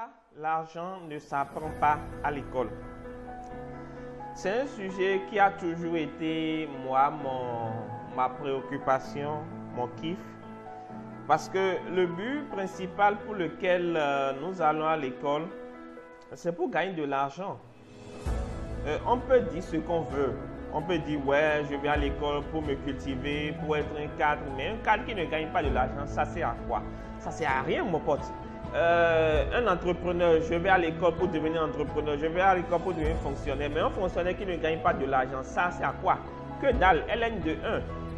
Pourquoi l'argent ne s'apprend pas à l'école? C'est un sujet qui a toujours été, moi, ma préoccupation, mon kiff. Parce que le but principal pour lequel nous allons à l'école, c'est pour gagner de l'argent. On peut dire ce qu'on veut. On peut dire, ouais, je vais à l'école pour me cultiver, pour être un cadre. Mais un cadre qui ne gagne pas de l'argent, ça sert à quoi? Ça sert à rien, mon pote. Un entrepreneur, je vais à l'école pour devenir entrepreneur, je vais à l'école pour devenir fonctionnaire. Mais un fonctionnaire qui ne gagne pas de l'argent, ça sert à quoi? Que dalle, LN de 1.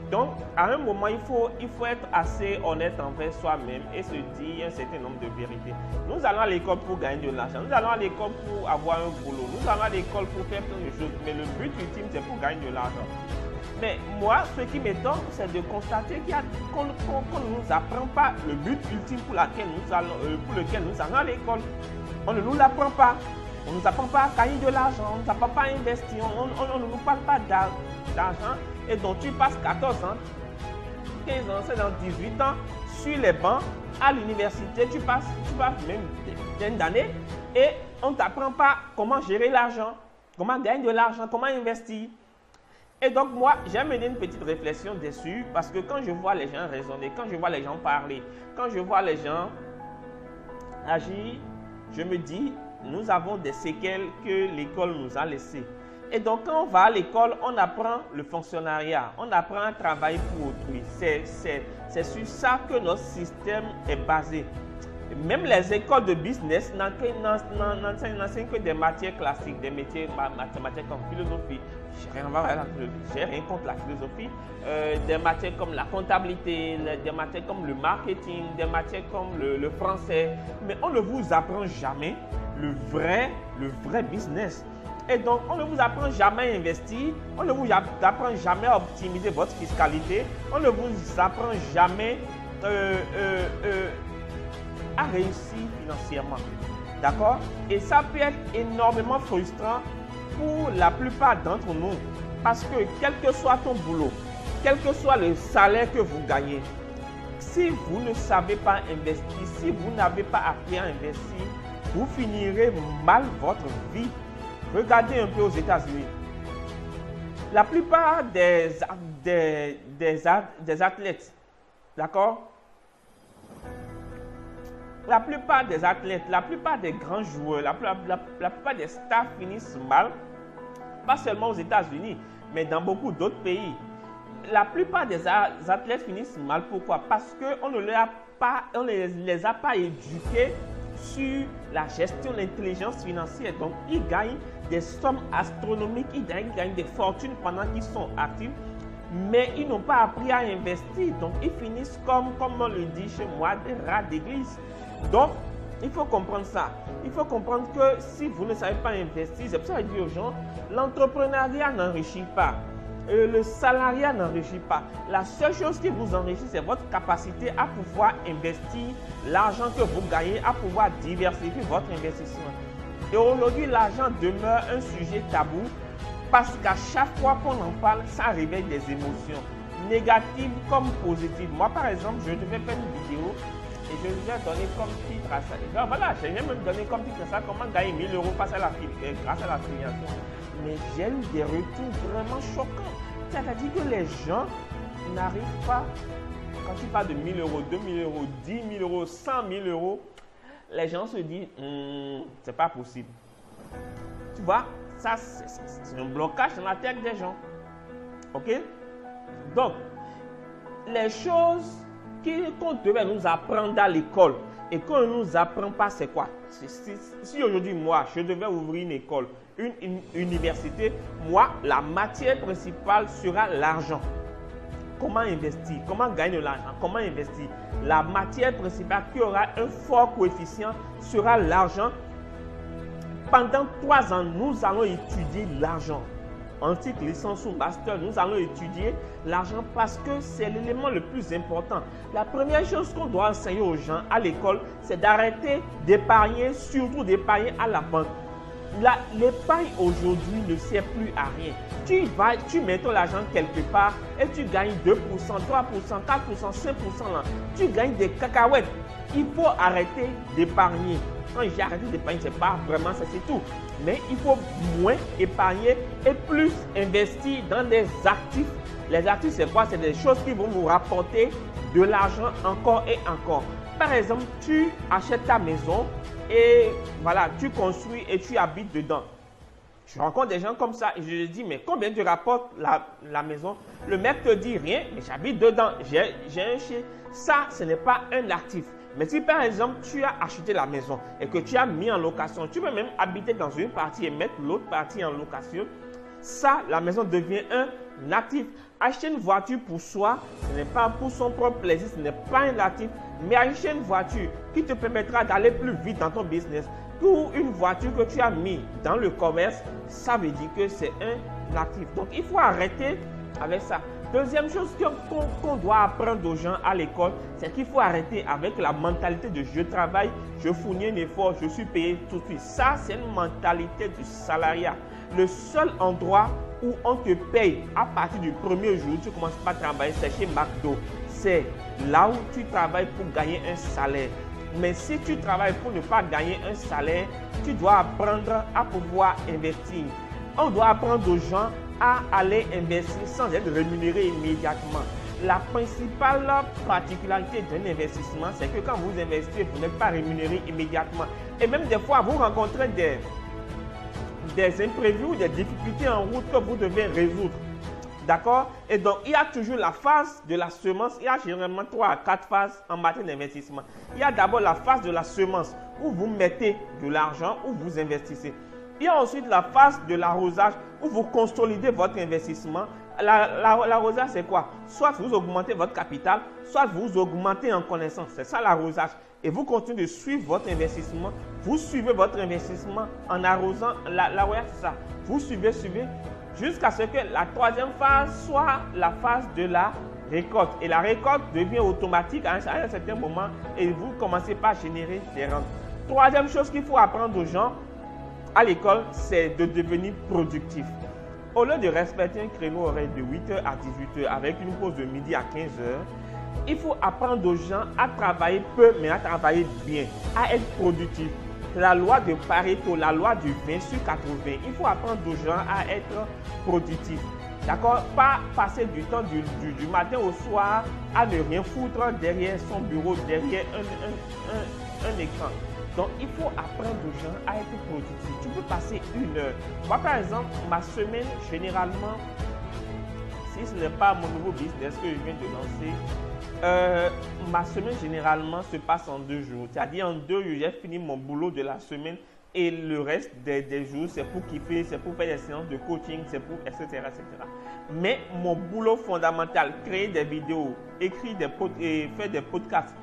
Donc, à un moment, il faut être assez honnête envers soi-même et se dire un certain nombre de vérités. Nous allons à l'école pour gagner de l'argent. Nous allons à l'école pour avoir un boulot. Nous allons à l'école pour faire plein de choses. Mais le but ultime, c'est pour gagner de l'argent. Mais moi, ce qui m'étonne, c'est de constater qu'on ne nous apprend pas le but ultime pour lequel nous allons à l'école. On ne nous l'apprend pas. On ne nous apprend pas à gagner de l'argent. On ne nous apprend pas à investir. On ne nous parle pas d'argent. Et donc tu passes 14 ans, 15 ans, 16 ans, 18 ans sur les bancs à l'université, tu passes même des dizaines d'années et on ne t'apprend pas comment gérer l'argent, comment gagner de l'argent, comment investir. Et donc moi, j'ai mené une petite réflexion dessus parce que quand je vois les gens raisonner, quand je vois les gens parler, quand je vois les gens agir, je me dis, nous avons des séquelles que l'école nous a laissées. Et donc, quand on va à l'école, on apprend le fonctionnariat, on apprend à travailler pour autrui. C'est sur ça que notre système est basé. Même les écoles de business n'enseignent que des matières classiques, des métiers mathématiques comme philosophie. J'ai rien contre la philosophie. Des matières comme la comptabilité, des matières comme le marketing, des matières comme le français. Mais on ne vous apprend jamais le vrai business. Et donc, on ne vous apprend jamais à investir, on ne vous apprend jamais à optimiser votre fiscalité, on ne vous apprend jamais à réussir financièrement. D'accord? Et ça peut être énormément frustrant pour la plupart d'entre nous. Parce que quel que soit ton boulot, quel que soit le salaire que vous gagnez, si vous ne savez pas investir, si vous n'avez pas appris à investir, vous finirez mal votre vie. Regardez un peu aux États-Unis. La plupart des athlètes, d'accord? La plupart des athlètes, la plupart des grands joueurs, la plupart des stars finissent mal. Pas seulement aux États-Unis, mais dans beaucoup d'autres pays. La plupart des athlètes finissent mal. Pourquoi? Parce qu'on ne les a pas éduqués sur la gestion de l'intelligence financière. Donc, ils gagnent des sommes astronomiques, ils gagnent des fortunes pendant qu'ils sont actifs, mais ils n'ont pas appris à investir. Donc, ils finissent comme on le dit chez moi, des rats d'église. Donc, il faut comprendre ça. Il faut comprendre que si vous ne savez pas investir, c'est pour ça que je dis aux gens, l'entrepreneuriat n'enrichit pas. Le salariat n'enrichit pas. La seule chose qui vous enrichit, c'est votre capacité à pouvoir investir l'argent que vous gagnez, à pouvoir diversifier votre investissement. Et aujourd'hui, l'argent demeure un sujet tabou parce qu'à chaque fois qu'on en parle, ça réveille des émotions négatives comme positives. Moi, par exemple, je devais faire une vidéo et je devais donner comme titre à ça. Alors, voilà, j'ai même donné comme titre à ça comment gagner 1000 € grâce à l'affiliation. Mais j'ai eu des retours vraiment choquants. C'est-à-dire que les gens n'arrivent pas, quand tu parles de 1000 €, 2000 €, 10 000 €, 100 000 €, les gens se disent, c'est pas possible. Tu vois, ça c'est un blocage dans la tête des gens. Ok? Donc, les choses qu'on devait nous apprendre à l'école et qu'on ne nous apprend pas, c'est quoi? Si aujourd'hui, moi, je devais ouvrir une école, une université, moi, la matière principale sera l'argent. Comment investir? Comment gagner de l'argent? Comment investir? La matière principale qui aura un fort coefficient sera l'argent. Pendant 3 ans, nous allons étudier l'argent. En titre, licence ou master, nous allons étudier l'argent parce que c'est l'élément le plus important. La première chose qu'on doit enseigner aux gens à l'école, c'est d'arrêter d'épargner, surtout d'épargner à la banque. L'épargne aujourd'hui ne sert plus à rien. Tu mets ton argent quelque part et tu gagnes 2%, 3%, 4%, 5%. Là. Tu gagnes des cacahuètes. Il faut arrêter d'épargner. Quand j'ai arrêté d'épargner, c'est pas vraiment ça, c'est tout. Mais il faut moins épargner et plus investir dans des actifs. Les actifs, c'est quoi? C'est des choses qui vont vous rapporter de l'argent encore et encore. Par exemple, tu achètes ta maison et voilà, tu construis et tu habites dedans. Je rencontre des gens comme ça et je leur dis, mais combien tu rapportes la maison? Le mec te dit rien, mais j'habite dedans. J'ai un chien. Ça, ce n'est pas un actif. Mais si par exemple, tu as acheté la maison et que tu as mis en location, tu peux même habiter dans une partie et mettre l'autre partie en location. Ça, la maison devient un actif. Acheter une voiture pour soi, ce n'est pas pour son propre plaisir, ce n'est pas un actif. Mais acheter une voiture qui te permettra d'aller plus vite dans ton business, pour une voiture que tu as mis dans le commerce, ça veut dire que c'est un actif. Donc, il faut arrêter avec ça. Deuxième chose qu'on doit apprendre aux gens à l'école, c'est qu'il faut arrêter avec la mentalité de je travaille, je fournis un effort, je suis payé tout de suite. Ça, c'est une mentalité du salariat. Le seul endroit où on te paye à partir du premier jour, tu commences pas à travailler, c'est chez McDo. C'est là où tu travailles pour gagner un salaire. Mais si tu travailles pour ne pas gagner un salaire, tu dois apprendre à pouvoir investir. On doit apprendre aux gens à aller investir sans être rémunéré immédiatement. La principale particularité d'un investissement, c'est que quand vous investissez, vous n'êtes pas rémunéré immédiatement. Et même des fois, vous rencontrez des imprévus ou des difficultés en route que vous devez résoudre. D'accord? Et donc, il y a toujours la phase de la semence. Il y a généralement 3 à 4 phases en matière d'investissement. Il y a d'abord la phase de la semence où vous mettez de l'argent, où vous investissez. Il y a ensuite la phase de l'arrosage où vous consolidez votre investissement. L'arrosage, c'est quoi? Soit vous augmentez votre capital, soit vous augmentez en connaissance. C'est ça l'arrosage. Et vous continuez de suivre votre investissement. Vous suivez votre investissement en arrosant. L'arrosage, c'est ça. Vous suivez, jusqu'à ce que la troisième phase soit la phase de la récolte. Et la récolte devient automatique à un certain moment et vous commencez par générer des rentes. Troisième chose qu'il faut apprendre aux gens à l'école, c'est de devenir productif. Au lieu de respecter un créneau horaire de 8h à 18h avec une pause de midi à 15h, il faut apprendre aux gens à travailler peu, mais à travailler bien, à être productif. La loi de Pareto, la loi du 20 sur 80, il faut apprendre aux gens à être productifs. D'accord? Pas passer du temps du matin au soir à ne rien foutre derrière son bureau, derrière un écran. Donc, il faut apprendre aux gens à être productifs. Tu peux passer 1 heure. Moi, par exemple, ma semaine, généralement, si ce n'est pas mon nouveau business que je viens de lancer, ma semaine, généralement, se passe en 2 jours. C'est-à-dire, en 2 jours, j'ai fini mon boulot de la semaine et le reste des jours, c'est pour kiffer, c'est pour faire des séances de coaching, c'est pour, etc., etc. Mais mon boulot fondamental, créer des vidéos, faire des podcasts,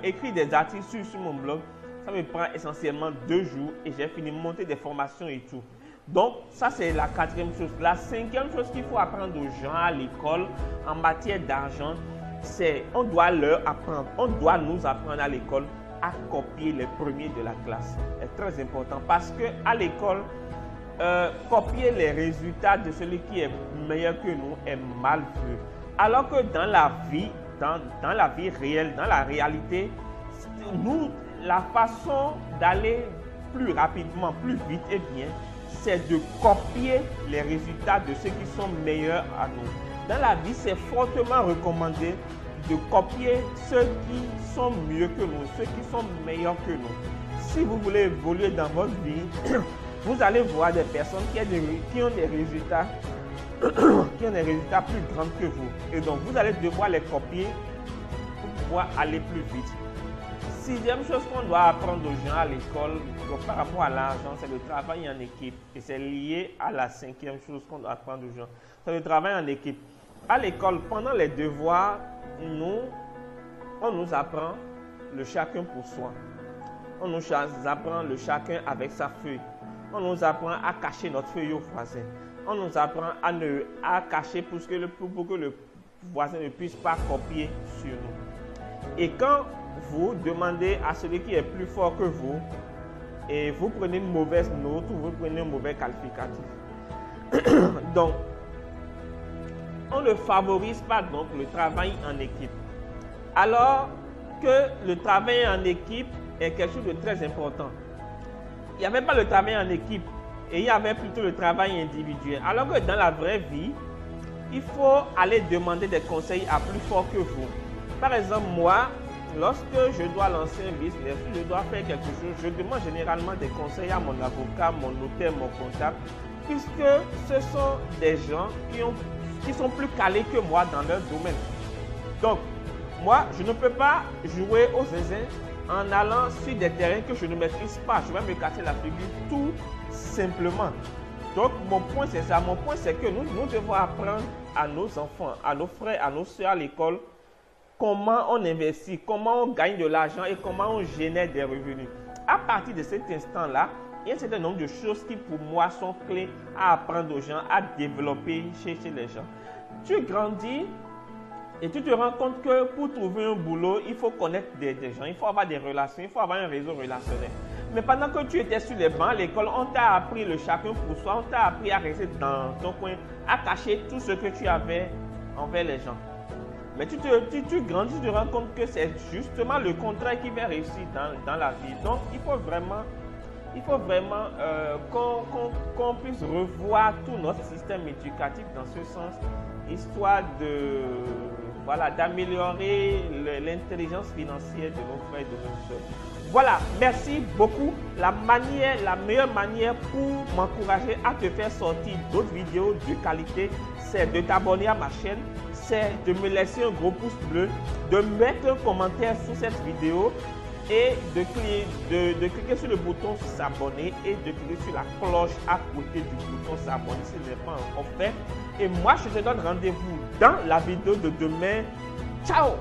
écrire des articles sur mon blog, ça me prend essentiellement 2 jours et j'ai fini de monter des formations et tout. Donc, ça, c'est la 4e chose. La 5e chose qu'il faut apprendre aux gens à l'école en matière d'argent, c'est on doit leur apprendre, on doit nous apprendre à l'école à copier les premiers de la classe. C'est très important parce qu'à l'école, copier les résultats de celui qui est meilleur que nous est mal vu. Alors que dans la vie, dans la vie réelle, dans la réalité, nous, la façon d'aller plus rapidement, plus vite et bien, c'est de copier les résultats de ceux qui sont meilleurs à nous. Dans la vie, c'est fortement recommandé de copier ceux qui sont mieux que nous, ceux qui sont meilleurs que nous. Si vous voulez évoluer dans votre vie, vous allez voir des personnes qui ont des résultats plus grands que vous. Et donc, vous allez devoir les copier pour pouvoir aller plus vite. 6e chose qu'on doit apprendre aux gens à l'école par rapport à l'argent, c'est le travail en équipe. Et c'est lié à la 5e chose qu'on doit apprendre aux gens. C'est le travail en équipe. À l'école, pendant les devoirs, on nous apprend le chacun pour soi. On nous apprend le chacun avec sa feuille. On nous apprend à cacher notre feuille au voisin. On nous apprend à cacher pour que le voisin ne puisse pas copier sur nous. Et quand vous demandez à celui qui est plus fort que vous et vous prenez une mauvaise note ou vous prenez un mauvais qualificatif. Donc, on ne favorise pas donc le travail en équipe. Alors que le travail en équipe est quelque chose de très important. Il n'y avait pas le travail en équipe et il y avait plutôt le travail individuel. Alors que dans la vraie vie, il faut aller demander des conseils à plus fort que vous. Par exemple, moi, lorsque je dois lancer un business, je dois faire quelque chose, je demande généralement des conseils à mon avocat, mon notaire, mon comptable, puisque ce sont des gens qui sont plus calés que moi dans leur domaine. Donc, moi, je ne peux pas jouer au zinzin en allant sur des terrains que je ne maîtrise pas. Je vais me casser la figure tout simplement. Donc, mon point, c'est ça. Mon point, c'est que nous devons apprendre à nos enfants, à nos frères, à nos soeurs à l'école, comment on investit, comment on gagne de l'argent et comment on génère des revenus. À partir de cet instant-là, il y a un certain nombre de choses qui, pour moi, sont clés à apprendre aux gens, à développer chez les gens. Tu grandis et tu te rends compte que pour trouver un boulot, il faut connaître des gens, il faut avoir des relations, il faut avoir un réseau relationnel. Mais pendant que tu étais sur les bancs à l'école, on t'a appris le chacun pour soi, on t'a appris à rester dans ton coin, à cacher tout ce que tu avais envers les gens. Mais tu grandis, tu te rends compte que c'est justement le contraire qui va réussir dans la vie. Donc, il faut vraiment qu'on puisse revoir tout notre système éducatif dans ce sens, histoire d'améliorer l'intelligence financière de nos frères et de nos sœurs. Voilà, merci beaucoup. La meilleure manière pour m'encourager à te faire sortir d'autres vidéos de qualité, c'est de t'abonner à ma chaîne, c'est de me laisser un gros pouce bleu, de mettre un commentaire sous cette vidéo et de cliquer sur le bouton s'abonner et de cliquer sur la cloche à côté du bouton s'abonner si ce n'est pas encore fait. Et moi, je te donne rendez-vous dans la vidéo de demain. Ciao!